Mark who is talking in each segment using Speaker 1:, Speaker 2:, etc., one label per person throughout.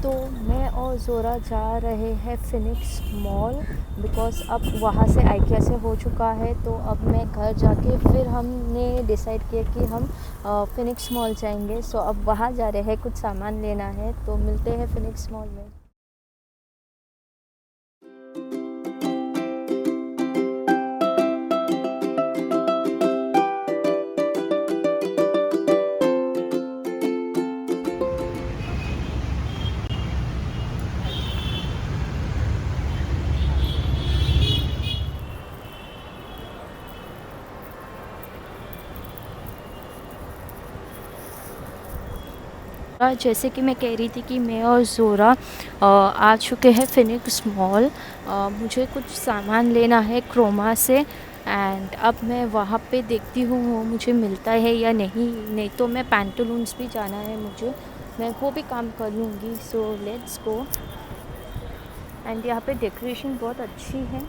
Speaker 1: तो मैं और ज़ोरा जा रहे हैं फिनिक्स मॉल बिकॉज़ अब वहाँ से आइकिया से हो चुका है। तो अब मैं घर जाके फिर हमने डिसाइड किया कि हम फिनिक्स मॉल जाएंगे। सो अब वहाँ जा रहे हैं, कुछ सामान लेना है, तो मिलते हैं फिनिक्स मॉल में। जैसे कि मैं कह रही थी कि मैं और ज़ोरा आ चुके हैं फिनिक्स मॉल। मुझे कुछ सामान लेना है क्रोमा से एंड अब मैं वहाँ पे देखती हूँ वो मुझे मिलता है या नहीं तो मैं पैंटलून्स भी जाना है मुझे, मैं वो भी काम कर लूँगी। So let's go. एंड यहाँ पे डेकोरेशन बहुत अच्छी है।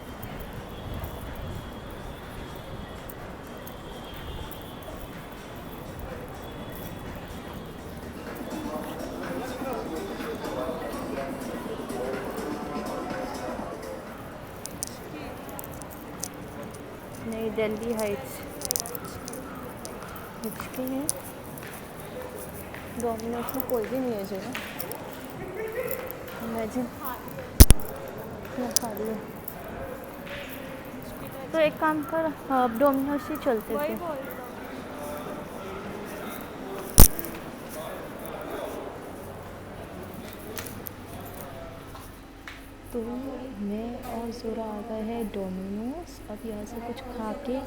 Speaker 1: नई दिल्ली हाइट्स हिचकी है। डोमिनोज में कोई भी नहीं है जो इमेजिन मैं खा रही हूँ। तो एक काम कर, डोमिनोज ही चलते थे। तो मैं और ज़ोरा आ गए हैं डोमिनोज। अब यहाँ से कुछ खा के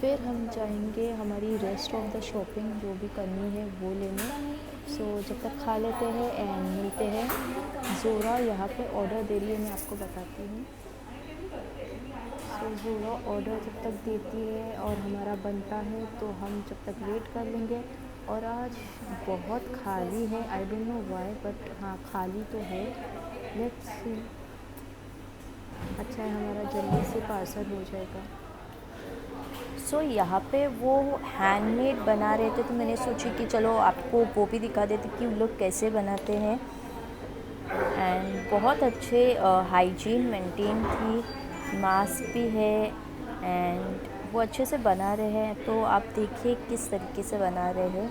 Speaker 1: फिर हम जाएंगे हमारी रेस्ट ऑफ द शॉपिंग जो भी करनी है वो लेने। सो जब तक खा लेते हैं एंड मिलते हैं। ज़ोरा यहाँ पे ऑर्डर दे रही है, मैं आपको बताती हूँ। सो ज़ोरा ऑर्डर जब तक देती है और हमारा बनता है तो हम जब तक वेट कर लेंगे। और आज बहुत खाली है, I don't know why, but हाँ खाली तो है। Let's see. अच्छा है हमारा जल्दी से पार्सल हो जाएगा। सो यहाँ पे वो हैंडमेड बना रहे थे तो मैंने सोची कि चलो आपको वो भी दिखा देती कि वो लोग कैसे बनाते हैं। एंड बहुत अच्छे हाइजीन मेंटेन थी, मास्क भी है एंड वो अच्छे से बना रहे हैं। तो आप देखिए किस तरीके से बना रहे हैं।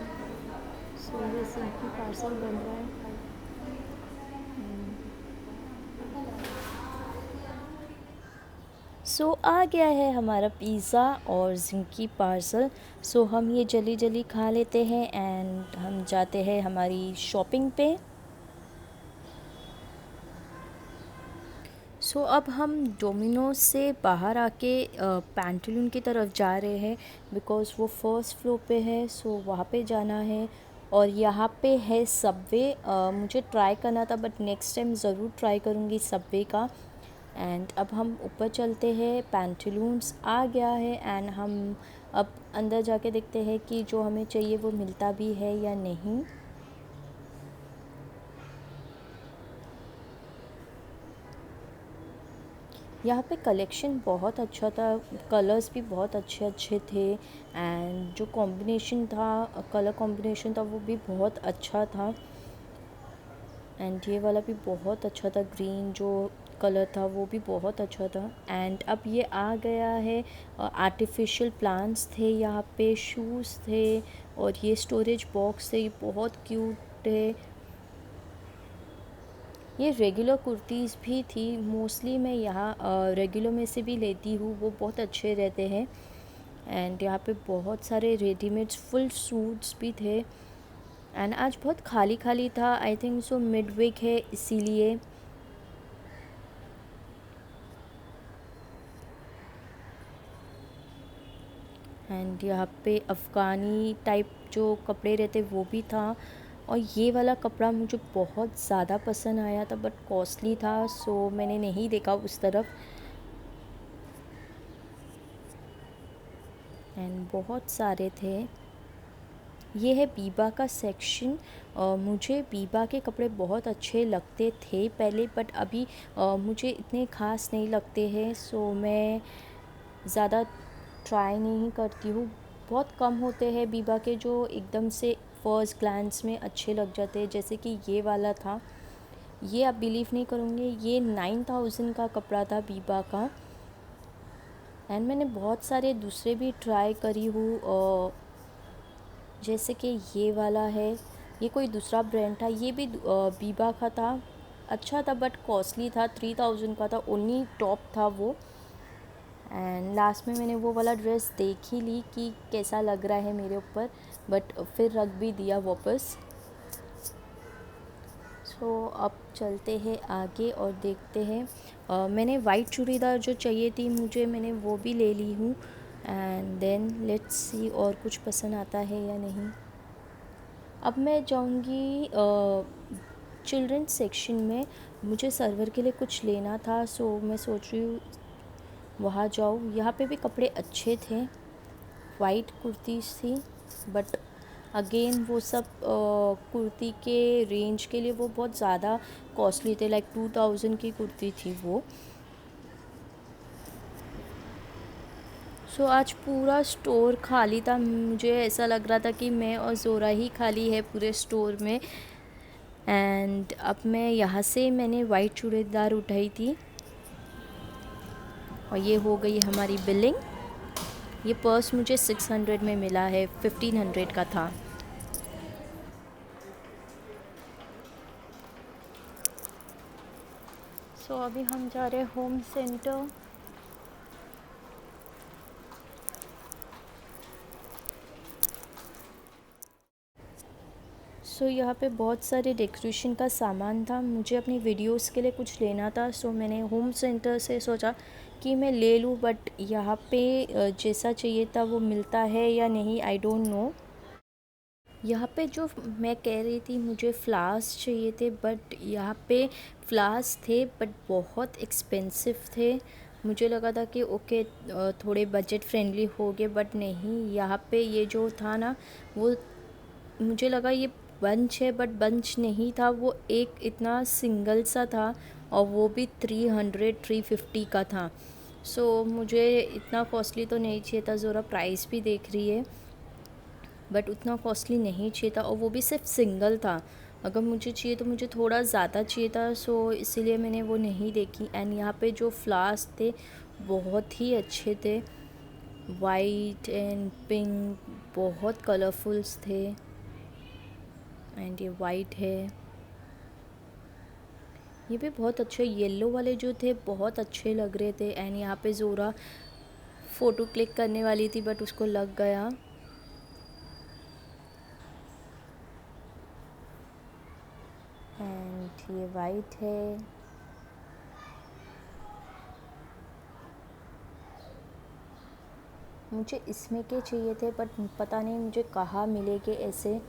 Speaker 1: सो ये सिंपली पार्सल बन रहा है। सो आ गया है हमारा पिज़्ज़ा और ज़िंकी पार्सल। सो हम ये जल्दी जल्दी खा लेते हैं एंड हम जाते हैं हमारी शॉपिंग पे। सो अब हम डोमिनोज से बाहर आके पैंटलून की तरफ जा रहे हैं बिकॉज़ वो फर्स्ट फ्लोर पे है। सो वहाँ पे जाना है। और यहाँ पे है सबवे, मुझे ट्राई करना था बट नेक्स्ट टाइम ज़रूर ट्राई करूँगी सबवे का। एंड अब हम ऊपर चलते हैं, पैंटलून्स आ गया है एंड हम अब अंदर जाके देखते हैं कि जो हमें चाहिए वो मिलता भी है या नहीं। यहाँ पे कलेक्शन बहुत अच्छा था, कलर्स भी बहुत अच्छे अच्छे थे एंड जो कॉम्बिनेशन था, कलर कॉम्बिनेशन था वो भी बहुत अच्छा था। एंड ये वाला भी बहुत अच्छा था, ग्रीन जो कलर था वो भी बहुत अच्छा था। एंड अब ये आ गया है, आर्टिफिशियल प्लांट्स थे यहाँ पे, शूज़ थे और ये स्टोरेज बॉक्स थे, ये बहुत क्यूट है। ये रेगुलर कुर्तीज़ भी थी, मोस्टली मैं यहाँ रेगुलर में से भी लेती हूँ, वो बहुत अच्छे रहते हैं। एंड यहाँ पे बहुत सारे रेडीमेड्स फुल सूट्स भी थे एंड आज बहुत खाली खाली था, I think so mid week है इसीलिए। एंड यहाँ पे अफ़गानी टाइप जो कपड़े रहते वो भी था। और ये वाला कपड़ा मुझे बहुत ज़्यादा पसंद आया था बट कॉस्टली था, सो मैंने नहीं देखा उस तरफ। एंड बहुत सारे थे। ये है बीबा का सेक्शन। मुझे बीबा के कपड़े बहुत अच्छे लगते थे पहले बट अभी मुझे इतने ख़ास नहीं लगते हैं, सो मैं ज़्यादा ट्राई नहीं करती हूँ। बहुत कम होते हैं बीबा के जो एकदम से फर्स्ट ग्लैंस में अच्छे लग जाते हैं, जैसे कि ये वाला था। ये आप बिलीव नहीं करोगे, ये 9000 का कपड़ा था बीबा का। एंड मैंने बहुत सारे दूसरे भी ट्राई करी हूँ, जैसे कि ये वाला है, ये कोई दूसरा ब्रांड था, ये भी बीबा का था, अच्छा था बट कॉस्टली था, 3000 का था, ओनली टॉप था वो। एंड लास्ट में मैंने वो वाला ड्रेस देख ही ली कि कैसा लग रहा है मेरे ऊपर, बट फिर रख भी दिया वापस। सो अब चलते हैं आगे और देखते हैं। मैंने वाइट चूड़ीदार जो चाहिए थी मुझे, मैंने वो भी ले ली हूँ। एंड देन लेट्स सी और कुछ पसंद आता है या नहीं। अब मैं जाऊँगी चिल्ड्रन सेक्शन में, मुझे सर्वर के लिए कुछ लेना था, सो मैं सोच रही हूँ वहाँ जाऊँ। यहाँ पे भी कपड़े अच्छे थे, वाइट कुर्ती थी, बट अगेन वो सब कुर्ती के रेंज के लिए वो बहुत ज़्यादा कॉस्टली थे, लाइक 2000 की कुर्ती थी वो। सो आज पूरा स्टोर खाली था, मुझे ऐसा लग रहा था कि मैं और ज़ोरा ही खाली है पूरे स्टोर में। एंड अब मैं यहाँ से मैंने वाइट चूड़ीदार उठाई थी और ये हो गई हमारी बिलिंग। ये पर्स मुझे 600 में मिला है, 1500 का था। सो अभी हम जा रहे हैं होम सेंटर। सो यहाँ पे बहुत सारे डेकोरेशन का सामान था, मुझे अपनी वीडियोस के लिए कुछ लेना था, सो मैंने होम सेंटर से सोचा कि मैं ले लूँ, बट यहाँ पे जैसा चाहिए था वो मिलता है या नहीं, आई डोंट नो। यहाँ पे जो मैं कह रही थी मुझे फ्लावर्स चाहिए थे, बट यहाँ पे फ्लावर्स थे बट बहुत एक्सपेंसिव थे। मुझे लगा था कि ओके थोड़े बजट फ्रेंडली हो गए, बट नहीं, यहाँ पे ये जो था ना वो मुझे लगा ये बंच है, बट बंच नहीं था, वो एक इतना सिंगल सा था और वो भी 300-350 का था। सो मुझे इतना कॉस्टली तो नहीं चाहिए था, ज़रा प्राइस भी देख रही है, बट उतना कॉस्टली नहीं चाहिए था और वो भी सिर्फ सिंगल था। अगर मुझे चाहिए तो मुझे थोड़ा ज़्यादा चाहिए था, सो इसीलिए मैंने वो नहीं देखी। एंड यहाँ पे जो फ्लावर्स थे बहुत ही अच्छे थे, वाइट एंड पिंक, बहुत कलरफुल्स थे। एंड ये वाइट है, ये भी बहुत अच्छे, येलो वाले जो थे बहुत अच्छे लग रहे थे। एंड यहाँ पे ज़ोरा फ़ोटो क्लिक करने वाली थी बट उसको लग गया। एंड ये वाइट है, मुझे इसमें के चाहिए थे बट पता नहीं मुझे कहाँ मिलेंगे ऐसे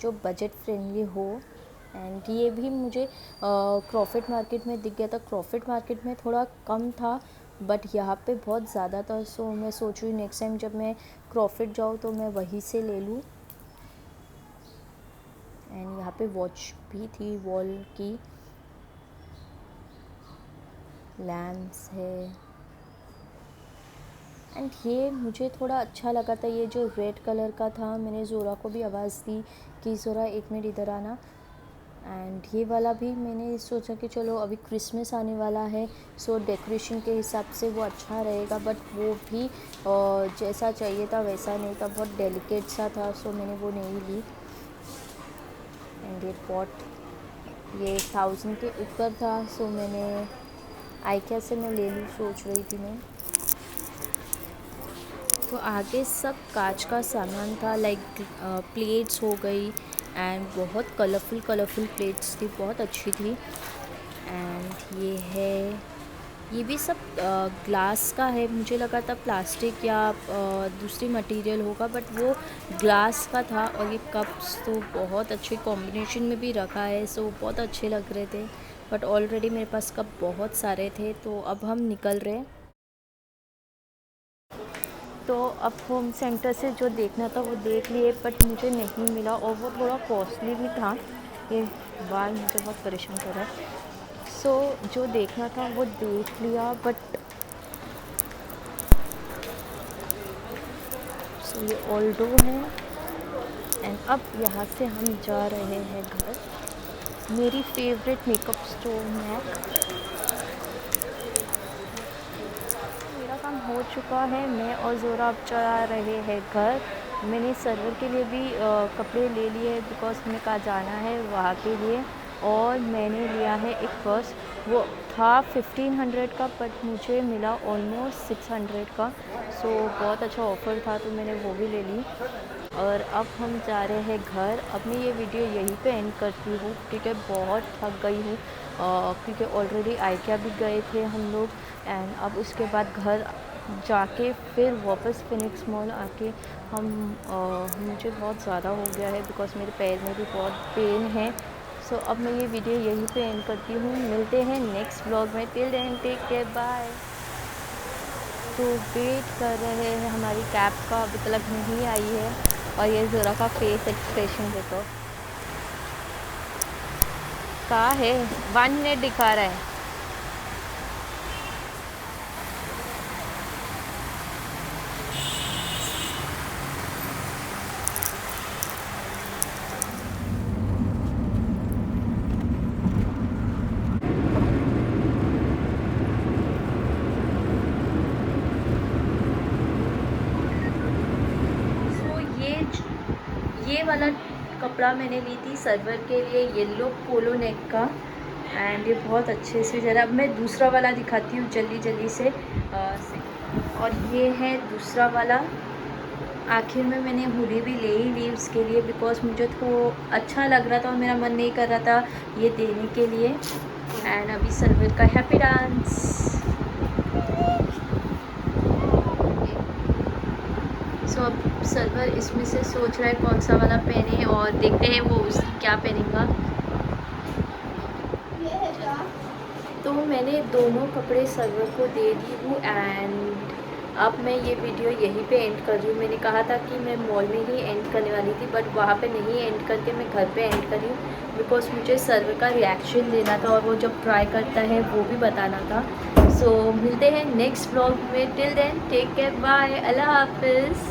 Speaker 1: जो बजट फ्रेंडली हो। एंड ये भी मुझे क्रॉफर्ड मार्केट में दिख गया था, क्रॉफर्ड मार्केट में थोड़ा कम था बट यहाँ पे बहुत ज़्यादा था। सो मैं सोच रही हूँ नेक्स्ट टाइम जब मैं क्रॉफर्ड जाऊँ तो मैं वहीं से ले लूँ। एंड यहाँ पे वॉच भी थी वॉल की, लैम्प्स है। एंड ये मुझे थोड़ा अच्छा लगा था, ये जो रेड कलर का था। मैंने ज़ोरा को भी आवाज़ दी कि ज़ोरा 1 मिनट इधर आना। एंड ये वाला भी मैंने सोचा कि चलो अभी क्रिसमस आने वाला है, सो डेकोरेशन के हिसाब से वो अच्छा रहेगा, बट वो भी जैसा चाहिए था वैसा नहीं था, बहुत डेलिकेट सा था, सो मैंने वो नहीं ली। एंड ये पॉट ये 1000 के ऊपर था, सो मैंने आइकिया से मैं ले लूँ सोच रही थी मैं। तो आगे सब कांच का सामान था, लाइक प्लेट्स हो गई एंड बहुत कलरफुल प्लेट्स थी, बहुत अच्छी थी। एंड ये है, ये भी सब ग्लास का है, मुझे लगा था प्लास्टिक या दूसरी मटेरियल होगा बट वो ग्लास का था। और ये कप्स तो बहुत अच्छे कॉम्बिनेशन में भी रखा है, सो बहुत अच्छे लग रहे थे, बट ऑलरेडी मेरे पास कप बहुत सारे थे। तो अब हम निकल रहे हैं। तो अब होम सेंटर से जो देखना था वो देख लिए, बट मुझे नहीं मिला और वो थोड़ा कॉस्टली भी था। ये बाल मुझे बहुत परेशान कर रहा है। सो जो देखना था वो देख लिया, बट ये ऑल्डो है। एंड अब यहाँ से हम जा रहे हैं घर। मेरी फेवरेट मेकअप स्टोर मैक। मेरा काम हो चुका है, मैं और ज़ोरा अब चला रहे हैं घर। मैंने सर्वर के लिए भी कपड़े ले लिए बिकॉज़ हमें कहाँ जाना है वहाँ के लिए। और मैंने लिया है एक पर्स, वो था 1500 का बट मुझे मिला ऑलमोस्ट 600 का। सो बहुत अच्छा ऑफ़र था तो मैंने वो भी ले ली। और अब हम जा रहे हैं घर। अब मैं ये वीडियो यहीं पे एंड करती हूँ क्योंकि बहुत थक गई हूँ, क्योंकि ऑलरेडी आइकिया भी गए थे हम लोग। एंड अब उसके बाद घर जाके फिर वापस फिनिक्स मॉल आके हम मुझे बहुत ज़्यादा हो गया है बिकॉज़ मेरे पैर में भी बहुत पेन है। सो अब मैं ये वीडियो यहीं पे एंड करती हूँ। मिलते हैं नेक्स्ट व्लॉग में। Till then take care, bye. तो वेट कर रहे हैं हमारी कैब का, अभी तक नहीं आई है। और ये ज़रा का फेस एक्सप्रेशन देखो, कहाँ है, 1 मिनट दिखा रहा है। ये वाला कपड़ा मैंने ली थी सर्वर के लिए, येलो पोलो नेक का। एंड ये बहुत अच्छे से, ज़रा अब मैं दूसरा वाला दिखाती हूँ जल्दी जल्दी से। और ये है दूसरा वाला। आखिर में मैंने हुडी भी ले ही ली उसके लिए बिकॉज़ मुझे तो अच्छा लग रहा था और मेरा मन नहीं कर रहा था ये देने के लिए। एंड अभी सर्वर का हैप्पी डांस। सो अब सर्वर इसमें से सोच रहा है कौन सा वाला पहने और देखते हैं वो उसकी क्या पहनेगा। तो मैंने दोनों कपड़े सर्वर को दे दी हूँ। एंड अब मैं ये वीडियो यहीं पे एंड कर रही हूँ। मैंने कहा था कि मैं मॉल में ही एंड करने वाली थी बट वहाँ पे नहीं एंड करके मैं घर पे एंड करी हूँ बिकॉज़ मुझे सर्वर का रिएक्शन देना था और वो जब ट्राई करता है वो भी बताना था। सो मिलते हैं नेक्स्ट व्लॉग में। Till then take care, bye, अल्लाह हाफिज़।